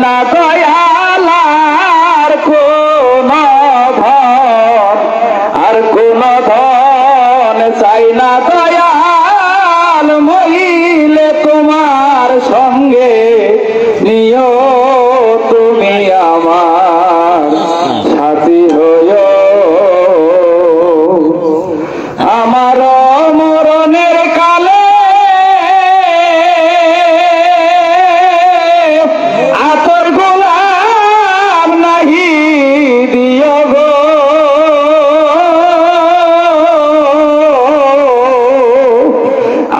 না দয়াল আর কোন ধন, আর কোন ধন চাই না দয়াল, মরিলে তোমার সঙ্গে নিও তুমি আমার সাথী হইও। আমার মরণের কালে আতর গোলাপ নাহি দিও গো,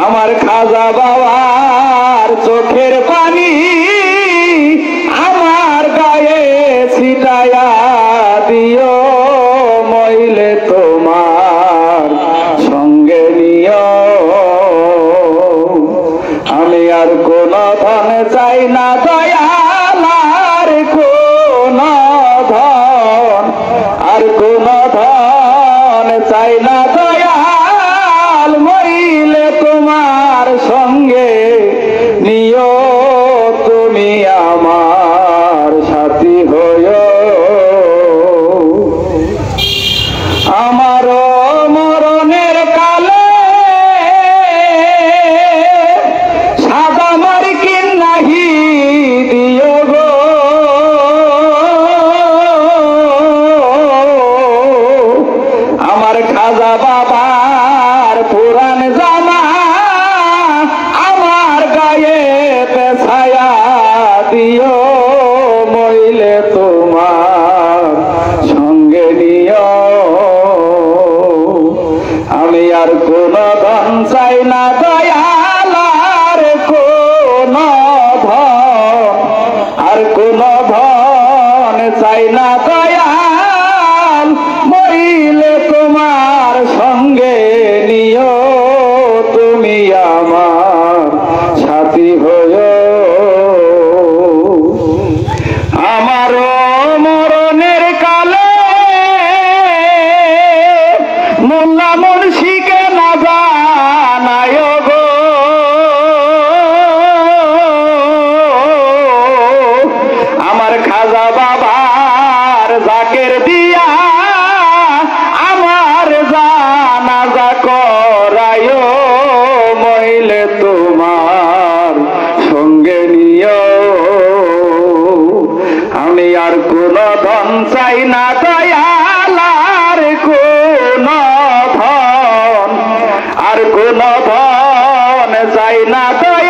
আমার খাজা বাবার চোখের পানি আমার গায়ে ছিটায়া দিও, মইলে তোমার সঙ্গে নিও। আমি আর কোন ধন চাই না দয়াল, আর কোন ধন, আর কোন ধন চাই না দয়াল, মরিলে তোমার সঙ্গে নিও তুমি আমার সাথী হইও। আমার মরণের কালে সাদা মার্কিন নাহি দিও গো, আমার খাজা বাবার পুরান জামা আমার গায়ে পেছায়া দিও, মইলে তোমার সঙ্গে নিও। আমি আর কোন ধন চাই না দয়াল, আর কোন ধন, আর কোন ধন চাই না দয়াল, মরিলে তোমার সঙ্গে নিও তুমি আমার সাথী হইও। আমার মরণের কালে মোল্লা মুন্সিকে না জানায় গো, আমার খাজা বাবার জাকের দিয়া আমার জানাজা করায়, মইলে তোমার সঙ্গে নিও। আমি আর কোন ধন চাই না দয়াল, আর কোন ধন, আর কোন ধন চাই না দয়াল,